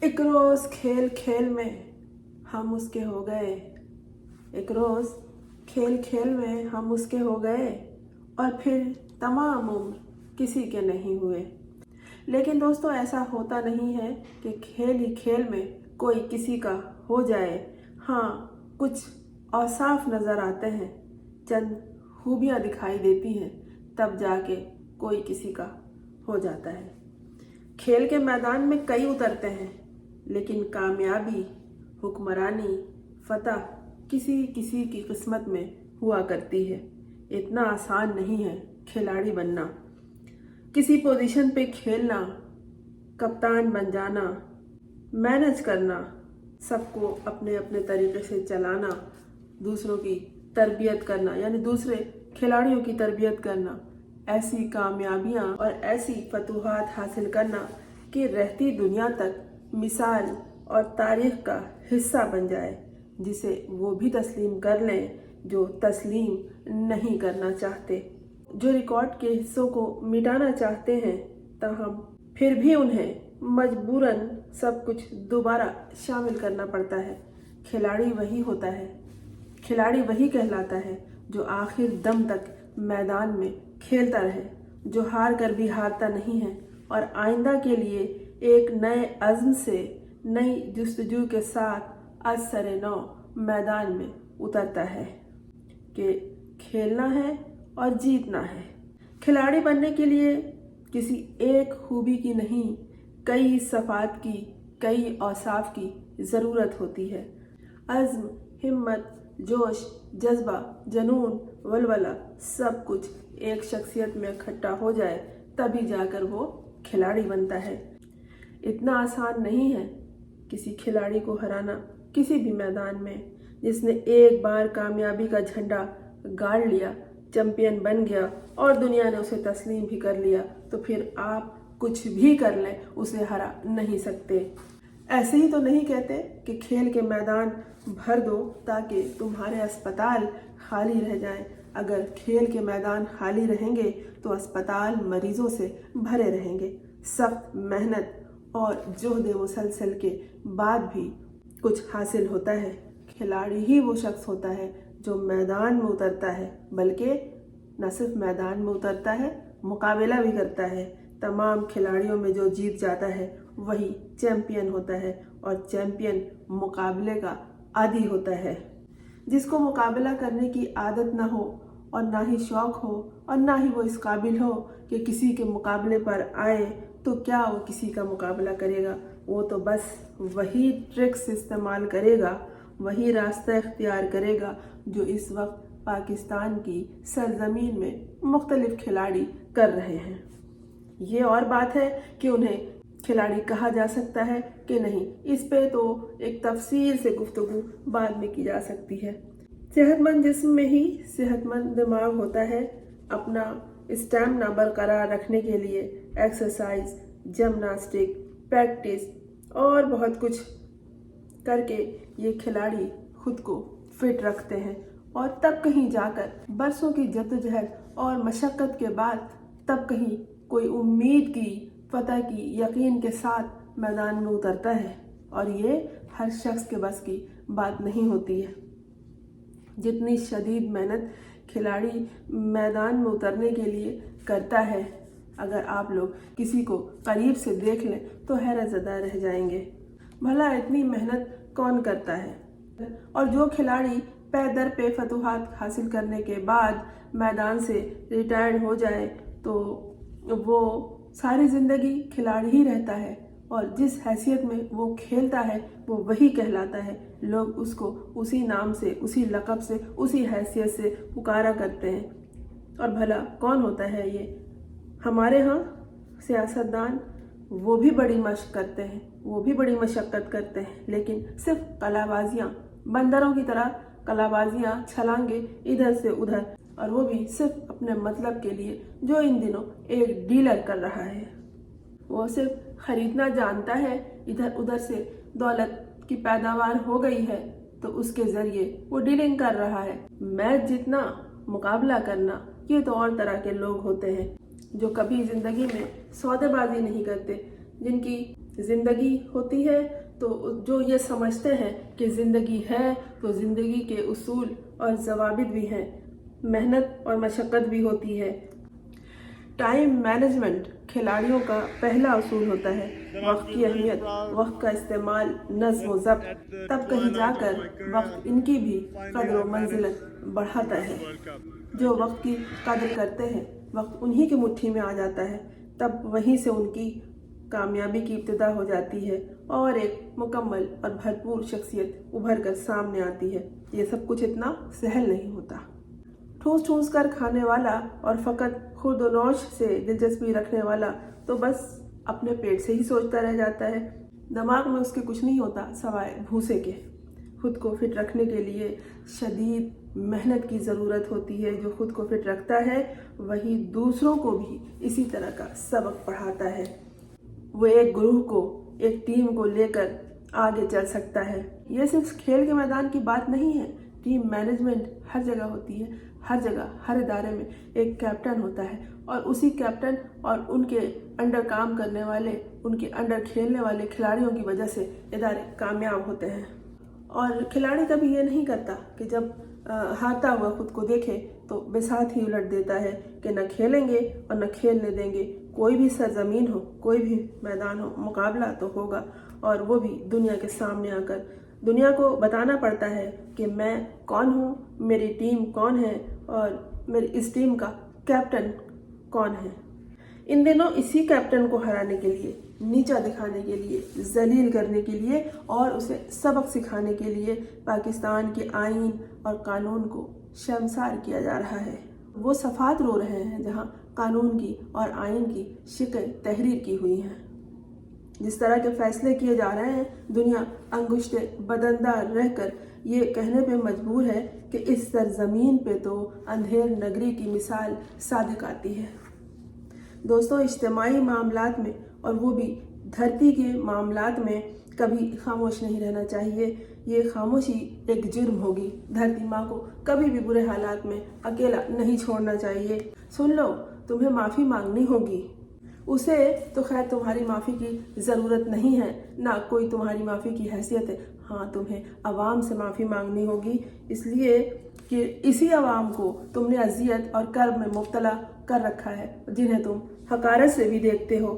एक रोज खेल खेल में हम उसके हो गए। एक रोज खेल खेल में हम उसके हो गए और फिर तमाम उम्र किसी के नहीं हुए। लेकिन दोस्तों, ऐसा होता नहीं है कि खेल ही खेल में कोई किसी का हो जाए। हाँ, कुछ औसाफ नज़र आते हैं, चंद खूबियाँ दिखाई देती हैं, तब जाके कोई किसी का हो जाता है। खेल के मैदान में कई उतरते हैं, लेकिन कामयाबी, हुक्मरानी, फतह किसी किसी की किस्मत में हुआ करती है। इतना आसान नहीं है खिलाड़ी बनना। किसी पोजीशन पे खेलना, कप्तान बन जाना, मैनेज करना, सबको अपने अपने तरीके से चलाना, दूसरों की तरबियत करना, यानी दूसरे खिलाड़ियों की तरबियत करना, ऐसी कामयाबियां और ऐसी फतूहात हासिल करना कि रहती दुनिया तक मिसाल और तारीख का हिस्सा बन जाए, जिसे वो भी तस्लीम कर लें जो तस्लीम नहीं करना चाहते, जो रिकॉर्ड के हिस्सों को मिटाना चाहते हैं, ताहम फिर भी उन्हें मजबूरन सब कुछ दोबारा शामिल करना पड़ता है। खिलाड़ी वही होता है, खिलाड़ी वही कहलाता है जो आखिर दम तक मैदान में खेलता रहे, जो हार कर भी हारता नहीं है और आइंदा के लिए एक नए अज़्म से, नई जुस्तजू के साथ असरे नौ मैदान में उतरता है कि खेलना है और जीतना है। खिलाड़ी बनने के लिए किसी एक खूबी की नहीं, कई सफ़ात की, कई औसाफ की ज़रूरत होती है। अज़्म, हिम्मत, जोश, जज्बा, जुनून, वलवला सब कुछ एक शख्सियत में इकट्ठा हो जाए, तभी जाकर वो खिलाड़ी बनता है। इतना आसान नहीं है किसी खिलाड़ी को हराना किसी भी मैदान में। जिसने एक बार कामयाबी का झंडा गाड़ लिया, चैंपियन बन गया और दुनिया ने उसे तस्लीम भी कर लिया, तो फिर आप कुछ भी कर लें, उसे हरा नहीं सकते। ऐसे ही तो नहीं कहते कि खेल के मैदान भर दो ताकि तुम्हारे अस्पताल खाली रह जाएं। अगर खेल के मैदान खाली रहेंगे तो अस्पताल मरीजों से भरे रहेंगे। सख्त मेहनत और जोहद मुसलसल के बाद भी कुछ हासिल होता है। खिलाड़ी ही वो शख्स होता है जो मैदान में उतरता है, बल्कि न सिर्फ मैदान में उतरता है, मुकाबला भी करता है। तमाम खिलाड़ियों में जो जीत जाता है वही चैंपियन होता है, और चैंपियन मुकाबले का आदी होता है। जिसको मुकाबला करने की आदत ना हो और ना ही शौक़ हो और ना ही वो इस काबिल हो कि किसी के मुकाबले पर आए, तो क्या वो किसी का मुकाबला करेगा? वो तो बस वही ट्रिक्स इस्तेमाल करेगा, वही रास्ता इख्तियार करेगा जो इस वक्त पाकिस्तान की सरजमीन में मुख्तलिफ खिलाड़ी कर रहे हैं। ये और बात है कि उन्हें खिलाड़ी कहा जा सकता है कि नहीं, इस पे तो एक तफसील से गुफ्तगू बाद में की जा सकती है। सेहतमंद जिस्म में ही सेहतमंद दिमाग होता है। अपना स्टैमिना बरकरार रखने के लिए एक्सरसाइज, जिम्नास्टिक, प्रैक्टिस और बहुत कुछ करके ये खिलाड़ी खुद को फिट रखते हैं, और तब कहीं जाकर बरसों की जद्दोजहद और मशक्क़त के बाद तब कहीं कोई उम्मीद की, फतह की, यकीन के साथ मैदान में उतरता है। और ये हर शख्स के बस की बात नहीं होती है। जितनी शदीद मेहनत खिलाड़ी मैदान में उतरने के लिए करता है, अगर आप लोग किसी को करीब से देख लें तो हैरत ज़दा रह जाएंगे। भला इतनी मेहनत कौन करता है? और जो खिलाड़ी पे दर पे फतूहात हासिल करने के बाद मैदान से रिटायर्ड हो जाए, तो वो सारी ज़िंदगी खिलाड़ी ही रहता है, और जिस हैसियत में वो खेलता है वो वही कहलाता है। लोग उसको उसी नाम से, उसी लक़ब से, उसी हैसियत से पुकारा करते हैं। और भला कौन होता है ये? हमारे यहाँ सियासतदान वो भी बड़ी मशक़ करते हैं, वो भी बड़ी मशक्क़त करते हैं, लेकिन सिर्फ कलाबाजियाँ, बंदरों की तरह कलाबाजियाँ, छलांगे इधर से उधर, और वो भी सिर्फ अपने मतलब के लिए, जो इन दिनों एक डीलर कर रहा है। वो सिर्फ ख़रीदना जानता है, इधर उधर से दौलत की पैदावार हो गई है तो उसके ज़रिए वो डीलिंग कर रहा है। मैच जीतना, मुकाबला करना, ये तो और तरह के लोग होते हैं जो कभी ज़िंदगी में सौदेबाजी नहीं करते, जिनकी ज़िंदगी होती है तो जो ये समझते हैं कि ज़िंदगी है तो ज़िंदगी के उसूल और ज़वाबित भी हैं, मेहनत और मशक्क़त भी होती है। टाइम मैनेजमेंट खिलाड़ियों का पहला उसूल होता है। वक्त की अहमियत, वक्त का इस्तेमाल, नज़्म व ज़ब्त, तब कहीं जाकर वक्त इनकी भी कदर व मंजिलत बढ़ाता है। जो वक्त की कदर करते हैं, वक्त उन्हीं की मुट्ठी में आ जाता है, तब वहीं से उनकी कामयाबी की इब्तिदा हो जाती है और एक मुकम्मल और भरपूर शख्सियत उभर कर सामने आती है। ये सब कुछ इतना सहल नहीं होता। ठूस ठूस कर खाने वाला और फ़कत खुद व नौश से दिलचस्पी रखने वाला तो बस अपने पेट से ही सोचता रह जाता है। दिमाग में उसके कुछ नहीं होता सवाए भूसे के। खुद को फिट रखने के लिए शदीद मेहनत की ज़रूरत होती है। जो खुद को फिट रखता है वही दूसरों को भी इसी तरह का सबक पढ़ाता है। वो एक ग्रुप को, एक टीम को लेकर आगे चल सकता है। ये सिर्फ खेल के मैदान की बात नहीं है। टीम मैनेजमेंट हर जगह होती है। हर जगह, हर इदारे में एक कैप्टन होता है और उसी कैप्टन और उनके अंडर काम करने वाले, उनके अंडर खेलने वाले खिलाड़ियों की वजह से इदारे कामयाब होते हैं। और खिलाड़ी कभी ये नहीं करता कि जब हारता हुआ खुद को देखे तो बेसाथ ही उलट देता है कि न खेलेंगे और न खेलने देंगे। कोई भी सरजमीन हो, कोई भी मैदान हो, मुकाबला तो होगा और वो भी दुनिया के सामने आकर। दुनिया को बताना पड़ता है कि मैं कौन हूँ, मेरी टीम कौन है और मेरी इस टीम का कैप्टन कौन है। इन दिनों इसी कैप्टन को हराने के लिए, नीचा दिखाने के लिए, जलील करने के लिए और उसे सबक सिखाने के लिए पाकिस्तान के आईन और कानून को शर्मसार किया जा रहा है। वो सफ़ात रो रहे हैं जहाँ कानून की और आईन की शिकल तहरीर की हुई है। जिस तरह के फैसले किए जा रहे हैं, दुनिया अंगुश्ते बदनदार रहकर ये कहने पे मजबूर है कि इस सरजमीन पे तो अंधेर नगरी की मिसाल सादिक आती है। दोस्तों, इज्तिमाई मामलात में और वो भी धरती के मामलात में कभी खामोश नहीं रहना चाहिए। ये खामोशी एक जुर्म होगी। धरती माँ को कभी भी बुरे हालात में अकेला नहीं छोड़ना चाहिए। सुन लो, तुम्हें माफ़ी मांगनी होगी। उसे तो खैर तुम्हारी माफ़ी की ज़रूरत नहीं है, ना कोई तुम्हारी माफ़ी की हैसियत है। हाँ, तुम्हें आवाम से माफ़ी मांगनी होगी, इसलिए कि इसी आवाम को तुमने अजियत और कर्ब में मुब्तला कर रखा है, जिन्हें तुम हकारत से भी देखते हो।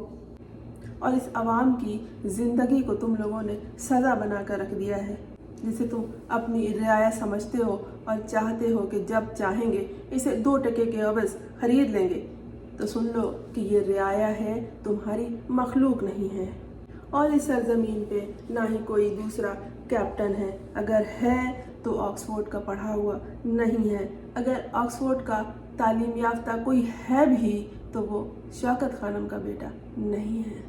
और इस आवाम की ज़िंदगी को तुम लोगों ने सज़ा बना कर रख दिया है, जिसे तुम अपनी रियाया समझते हो और चाहते हो कि जब चाहेंगे इसे 2 टके के अवज़ खरीद लेंगे। तो सुन लो कि ये रियाया है, तुम्हारी मखलूक नहीं है। और इस सरजमीन पे ना ही कोई दूसरा कैप्टन है। अगर है तो ऑक्सफोर्ड का पढ़ा हुआ नहीं है। अगर ऑक्सफोर्ड का तालीम याफ्ता कोई है भी तो वो शौकत खानम का बेटा नहीं है।